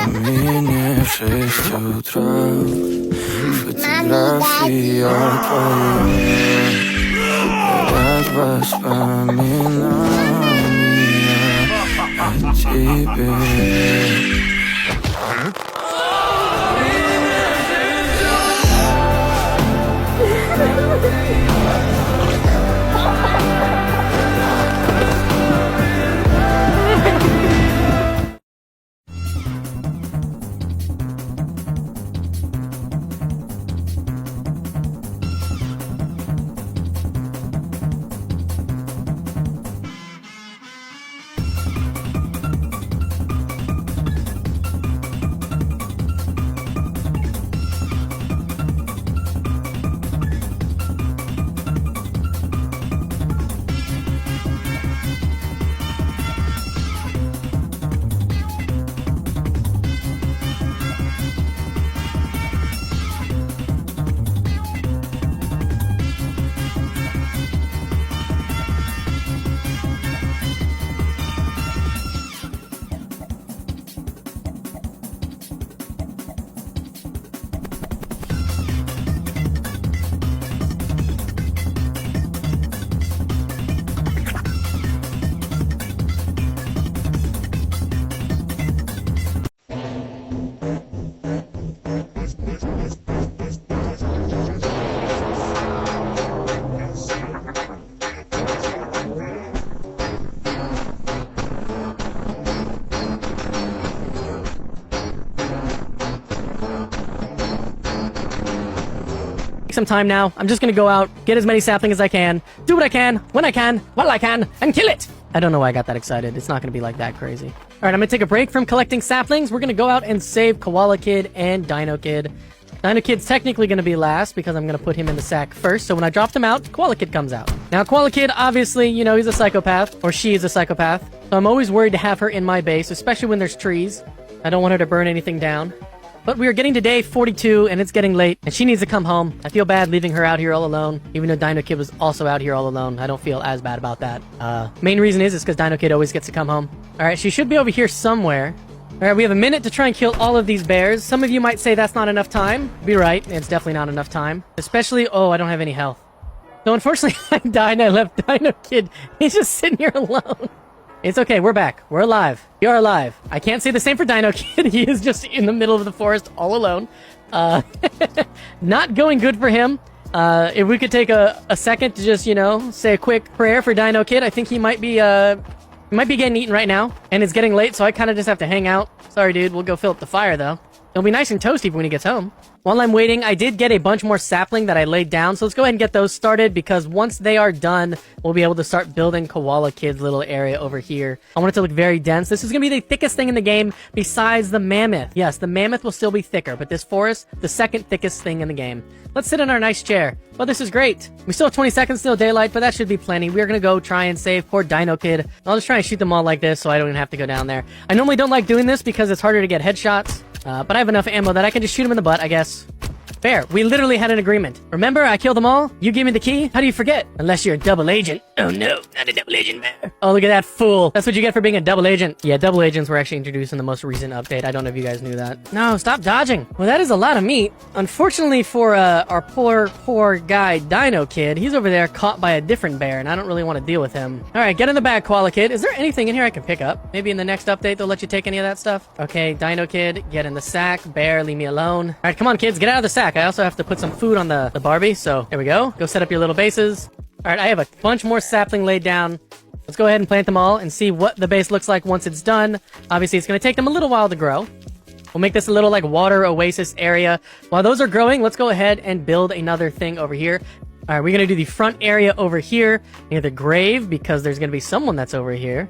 Камине в 6 утра, фотографии твои, горят воспоминания о тебе. Some time now. I'm just gonna go out, get as many saplings as I can, do what I can, when I can, while I can, and kill it! I don't know why I got that excited. It's not gonna be like that crazy. Alright, I'm gonna take a break from collecting saplings. We're gonna go out and save Koala Kid and Dino Kid. Dino Kid's technically gonna be last because I'm gonna put him in the sack first, so when I drop them out, Koala Kid comes out. Now, Koala Kid, obviously, you know, he's a psychopath, or she is a psychopath, so I'm always worried to have her in my base, especially when there's trees. I don't want her to burn anything down. But we are getting to day 42, and it's getting late, and she needs to come home. I feel bad leaving her out here all alone, even though Dino Kid was also out here all alone. I don't feel as bad about that. Main reason is because Dino Kid always gets to come home. Alright, she should be over here somewhere. Alright, we have a minute to try and kill all of these bears. Some of you might say that's not enough time. Be right, it's definitely not enough time. Especially, oh, I don't have any health. So unfortunately, I died and I left Dino Kid. He's just sitting here alone. It's okay, we're back. We're alive. We are alive. I can't say the same for Dino Kid. He is just in the middle of the forest all alone. Not going good for him. If we could take a second to just, you know, say a quick prayer for Dino Kid, I think he might be getting eaten right now. And it's getting late, so I kind of just have to hang out. Sorry, dude. We'll go fill up the fire, though. It'll be nice and toasty when he gets home. While I'm waiting, I did get a bunch more sapling that I laid down, so let's go ahead and get those started, because once they are done, we'll be able to start building Koala Kid's little area over here. I want it to look very dense. This is going to be the thickest thing in the game besides the mammoth. Yes, the mammoth will still be thicker, but this forest, the second thickest thing in the game. Let's sit in our nice chair. Well, this is great. We still have 20 seconds, still daylight, but that should be plenty. We are going to go try and save poor Dino Kid. I'll just try and shoot them all like this so I don't even have to go down there. I normally don't like doing this because it's harder to get headshots, but I have enough ammo that I can just shoot him in the butt, I guess. Fair. We literally had an agreement. Remember, I killed them all? You gave me the key? How do you forget? Unless you're a double agent. Oh no, not a double agent there. Oh, look at that fool. That's what you get for being a double agent. Yeah, double agents were actually introduced in the most recent update. I don't know if you guys knew that. No, stop dodging. Well, that is a lot of meat. Unfortunately for our poor guy, Dino Kid, he's over there caught by a different bear, and I don't really want to deal with him. Alright, get in the bag, Koala Kid. Is there anything in here I can pick up? Maybe in the next update they'll let you take any of that stuff? Okay, Dino Kid, get in the sack. Bear, leave me alone. Alright, come on, kids, get out of the sack. I also have to put some food on the Barbie, so there we go. Go set up your little bases. Alright, I have a bunch more sapling laid down. Let's go ahead and plant them all and see what the base looks like once it's done. Obviously, it's going to take them a little while to grow. We'll make this a little, like, water oasis area. While those are growing, let's go ahead and build another thing over here. Alright, we're going to do the front area over here near the grave, because there's going to be someone that's over here.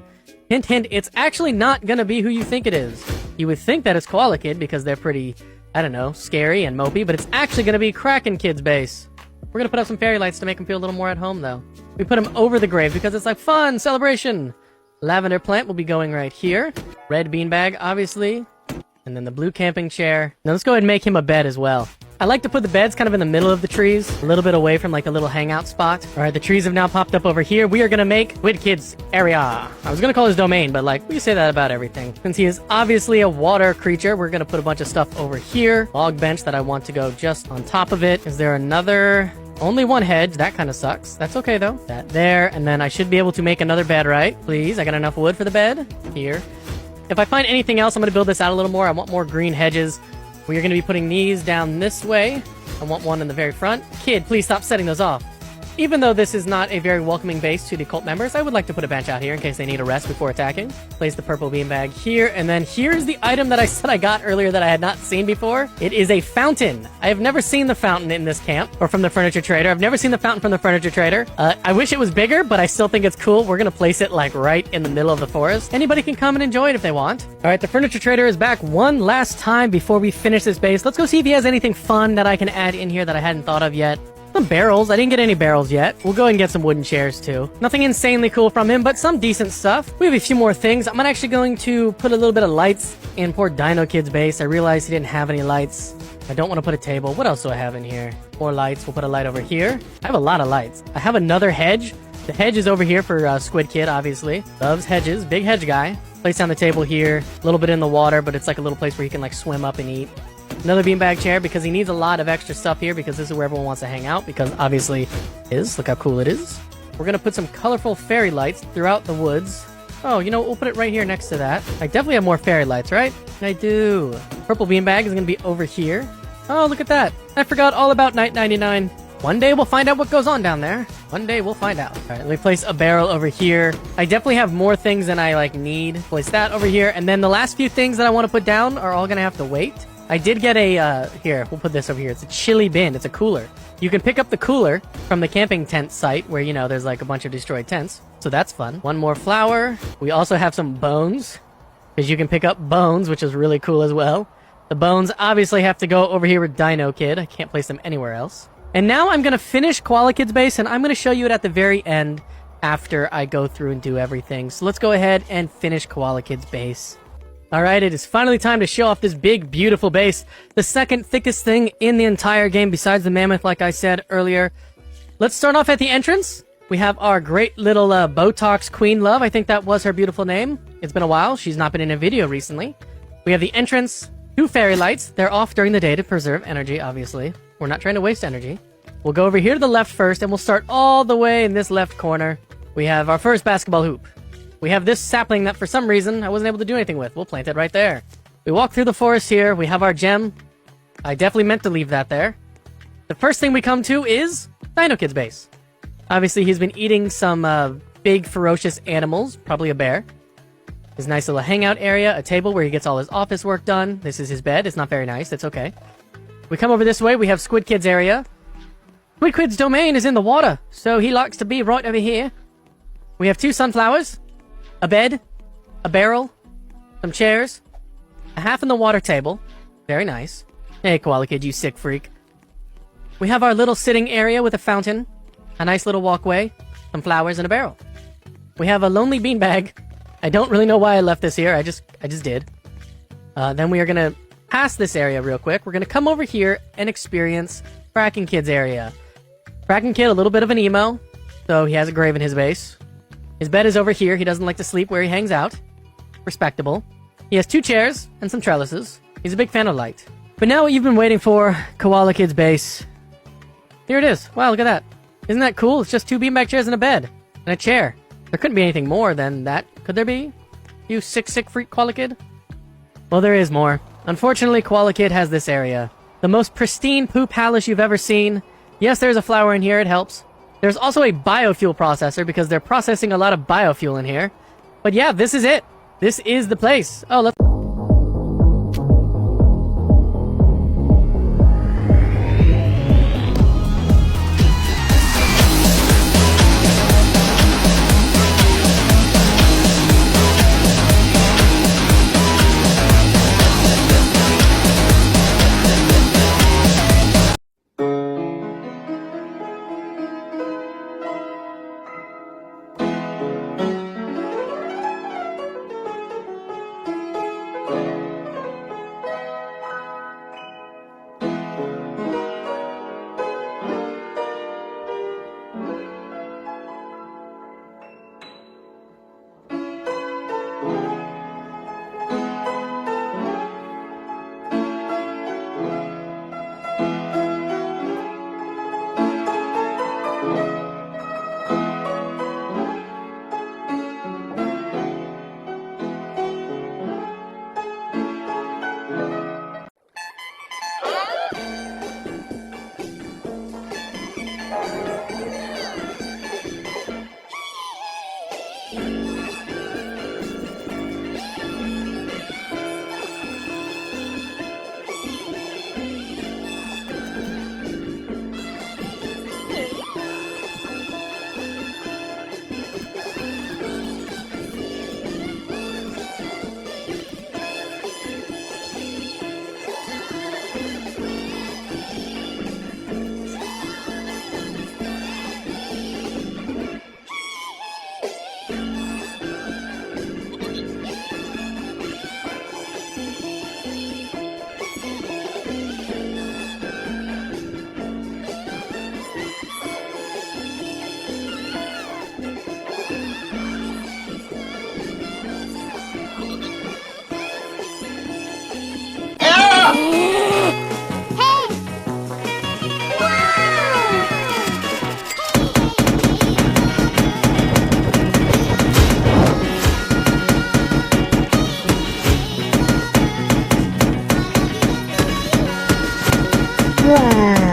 Hint, hint, it's actually not going to be who you think it is. You would think that it's Koala Kid, because they're pretty, I don't know, scary and mopey, but it's actually going to be Kraken Kid's base. We're going to put up some fairy lights to make him feel a little more at home, though. We put him over the grave because it's like fun, celebration. Lavender plant will be going right here. Red beanbag, obviously. And then the blue camping chair. Now let's go ahead and make him a bed as well. I like to put the beds kind of in the middle of the trees, a little bit away from like a little hangout spot. All right, the trees have now popped up over here. We are gonna make Squid Kid's area. I was gonna call his domain, but like, we can say that about everything. Since he is obviously a water creature, we're gonna put a bunch of stuff over here. Log bench that I want to go just on top of it. Is there another... Only one hedge. That kind of sucks. That's okay, though. That there. And then I should be able to make another bed, right? Please. I got enough wood for the bed. Here. If I find anything else, I'm going to build this out a little more. I want more green hedges. We are going to be putting these down this way. I want one in the very front. Kid, please stop setting those off. Even though this is not a very welcoming base to the cult members, I would like to put a bench out here in case they need a rest before attacking. Place the purple beanbag here, and then here's the item that I said I got earlier that I had not seen before. It is a fountain. I have never seen the fountain in this camp, or from the furniture trader. I've never seen the fountain from the furniture trader. I wish it was bigger, but I still think it's cool. We're gonna place it like right in the middle of the forest. Anybody can come and enjoy it if they want. All right, the furniture trader is back one last time before we finish this base. Let's go see if he has anything fun that I can add in here that I hadn't thought of yet. Some barrels. I didn't get any barrels yet. We'll go ahead and get some wooden chairs too. Nothing insanely cool from him, but some decent stuff. We have a few more things. I'm actually going to put a little bit of lights in poor Dino Kid's base. I realized he didn't have any lights. I don't want to put a table. What else do I have in here? More lights. We'll put a light over here. I have a lot of lights. I have another hedge. The hedge is over here for Squid Kid, obviously. Loves hedges. Big hedge guy. Place down the table here. A little bit in the water, but it's like a little place where he can like swim up and eat. Another beanbag chair because he needs a lot of extra stuff here because this is where everyone wants to hang out because obviously it is. Look how cool it is. We're going to put some colorful fairy lights throughout the woods. Oh, you know, we'll put it right here next to that. I definitely have more fairy lights, right? I do. Purple beanbag is going to be over here. Oh, look at that. I forgot all about Night 99. One day we'll find out what goes on down there. One day we'll find out. All right, let me place a barrel over here. I definitely have more things than I like need. Place that over here. And then the last few things that I want to put down are all going to have to wait. I did get a, here, we'll put this over here. It's a chili bin. It's a cooler. You can pick up the cooler from the camping tent site where, you know, there's like a bunch of destroyed tents. So that's fun. One more flower. We also have some bones because you can pick up bones, which is really cool as well. The bones obviously have to go over here with Dino Kid. I can't place them anywhere else. And now I'm going to finish Koala Kid's base and I'm going to show you it at the very end after I go through and do everything. So let's go ahead and finish Koala Kid's base. Alright, it is finally time to show off this big, beautiful base. The second thickest thing in the entire game besides the mammoth, like I said earlier. Let's start off at the entrance. We have our great little Botox Queen Love. I think that was her beautiful name. It's been a while. She's not been in a video recently. We have the entrance, 2 fairy lights. They're off during the day to preserve energy, obviously. We're not trying to waste energy. We'll go over here to the left first, and we'll start all the way in this left corner. We have our first basketball hoop. We have this sapling that for some reason I wasn't able to do anything with. We'll plant it right there. We walk through the forest here. We have our gem. I definitely meant to leave that there. The first thing we come to is Dino Kid's base. Obviously, he's been eating some big, ferocious animals. Probably a bear. His nice little hangout area. A table where he gets all his office work done. This is his bed. It's not very nice. It's okay. We come over this way. We have Squid Kid's area. Squid Kid's domain is in the water, so he likes to be right over here. We have 2 sunflowers. A bed, a barrel, some chairs, a half in the water table. Very nice. Hey, Koala Kid, you sick freak. We have our little sitting area with a fountain, a nice little walkway, some flowers, and a barrel. We have a lonely beanbag. I don't really know why I left this here. I just did. Then we are going to pass this area real quick. We're going to come over here and experience Kraken Kid's area. Kraken Kid, a little bit of an emo, so he has a grave in his base. His bed is over here. He doesn't like to sleep where he hangs out. Respectable. He has 2 chairs and some trellises. He's a big fan of light. But now what you've been waiting for, Koala Kid's base. Here it is. Wow, look at that. Isn't that cool? It's just 2 beanbag chairs and a bed. And a chair. There couldn't be anything more than that. Could there be? You sick freak, Koala Kid? Well, there is more. Unfortunately, Koala Kid has this area. The most pristine poop palace you've ever seen. Yes, there's a flower in here. It helps. There's also a biofuel processor because they're processing a lot of biofuel in here. But yeah, this is it. This is the place. Oh, let's... Wow.